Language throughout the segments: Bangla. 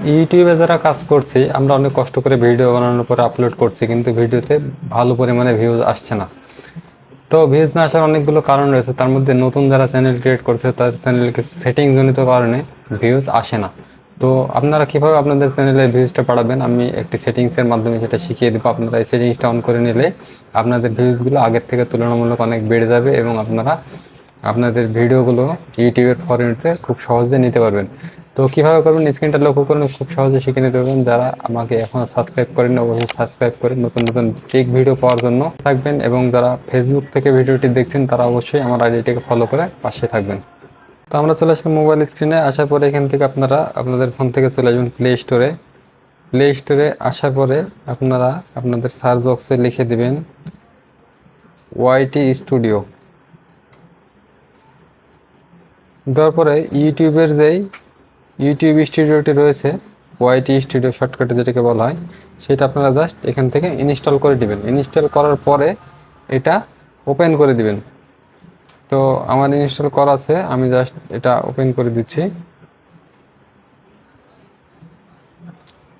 ইউটিউবে যারা কাজ করছি আমরা অনেক কষ্ট করে ভিডিও বানানোর পরে আপলোড করছি, কিন্তু ভিডিওতে ভালো পরিমাণে ভিউজ আসছে না। তো ভিউজ না আসার অনেকগুলো কারণ রয়েছে, তার মধ্যে নতুন যারা চ্যানেল ক্রিয়েট করছে তার চ্যানেলে কিছু সেটিং জনিত কারণে ভিউজ আসে না। তো আপনারা কীভাবে আপনাদের চ্যানেলের ভিউজটা বাড়াবেন, আমি একটি সেটিংসের মাধ্যমে সেটা শিখিয়ে দেবো। আপনারা এই সেটিংসটা অন করে নিলে আপনাদের ভিউজগুলো আগের থেকে তুলনামূলক অনেক বেড়ে যাবে এবং আপনারা আপনাদের ভিডিওগুলো ইউটিউবের ফরম্যাটে খুব সহজে নিতে পারবেন। তো কীভাবে করবেন স্ক্রিনটা লক্ষ্য করুন, খুব সহজে শিখে নিতে পারবেন। যারা আমাকে এখনও সাবস্ক্রাইব করেন অবশ্যই সাবস্ক্রাইব করে নতুন নতুন ট্রিক ভিডিও পাওয়ার জন্য থাকবেন, এবং যারা ফেসবুক থেকে ভিডিওটি দেখছেন তারা অবশ্যই আমার আইডিটিকে ফলো করে পাশে থাকবেন। তো আমরা চলে আসলাম মোবাইল স্ক্রিনে। আসার পরে এখান থেকে আপনারা আপনাদের ফোন থেকে চলে আসবেন প্লে স্টোরে। প্লে স্টোরে আসার পরে আপনারা আপনাদের সার্চ বক্সে লিখে দিবেন ওয়াইটি স্টুডিও। দেওয়ার পরে ইউটিউবের যেই ইউটিউব স্টুডিওটি রয়েছে, ওয়াইটি স্টুডিও শর্টকাটে যেটাকে বলা হয়, সেটা আপনারা জাস্ট এখান থেকে ইনস্টল করে দিবেন। ইনস্টল করার পরে এটা ওপেন করে দিবেন। তো আমার ইনস্টল করা আছে, আমি জাস্ট এটা ওপেন করে দিচ্ছি।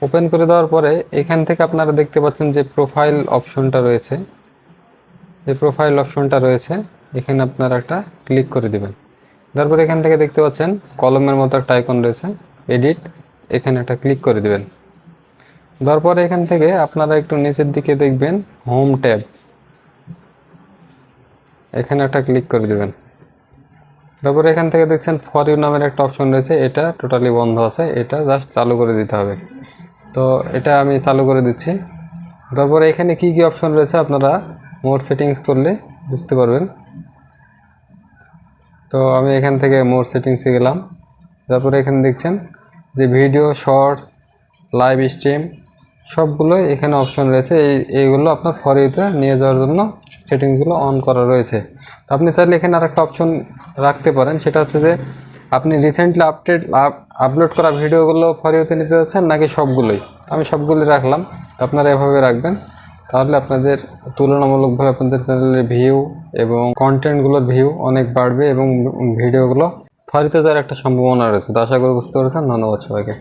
ওপেন করে দেওয়ার পরে এখান থেকে আপনারা দেখতে পাচ্ছেন যে প্রোফাইল অপশনটা রয়েছে, এই প্রোফাইল অপশনটা রয়েছে, এখানে আপনারা একটা ক্লিক করে দিবেন। তারপর এখান থেকে দেখতে পাচ্ছেন কলমের মতো একটা আইকন রয়েছে, এডিট, এখানে একটা ক্লিক করে দিবেন। তারপর এখান থেকে আপনারা একটু নিচের দিকে দেখবেন হোম ট্যাব, এখানে একটা ক্লিক করে দিবেন। তারপর এখান থেকে দেখছেন ফর ইউ নামের একটা অপশন রয়েছে, এটা টোটালি বন্ধ আছে, এটা জাস্ট চালু করে দিতে হবে। তো এটা আমি চালু করে দিচ্ছি। তারপরে এখানে কি কি অপশন রয়েছে আপনারা মোর সেটিংস করলে বুঝতে পারবেন। তো আমি এখান থেকে মোর সেটিংসে গেলাম। তারপরে এখানে দেখছেন যে ভিডিও, শর্টস, লাইভ স্ট্রিম সবগুলো এখানে অপশন রয়েছে। এইগুলো আপনার ফর ইউতে নিয়ে যাওয়ার জন্য সেটিংসগুলো অন করা রয়েছে। তো আপনি চাইলে এখানে আরেকটা অপশন রাখতে পারেন, সেটা হচ্ছে যে আপনি রিসেন্টলি আপলোড করা ভিডিওগুলো ফর ইউতে নিতে যাচ্ছেন নাকি সবগুলোই। আমি সবগুলোই রাখলাম। তো আপনারা এভাবে রাখবেন, তাহলে আপনাদের তুলনামূলকভাবে আপনাদের চ্যানেলের ভিউ এবং কন্টেন্টগুলোর ভিউ অনেক বাড়বে এবং ভিডিওগুলো ফর ইউতে যাওয়ার একটা সম্ভাবনা রয়েছে। তো আশা করি বুঝতে পেরেছেন। ধন্যবাদ সবাইকে।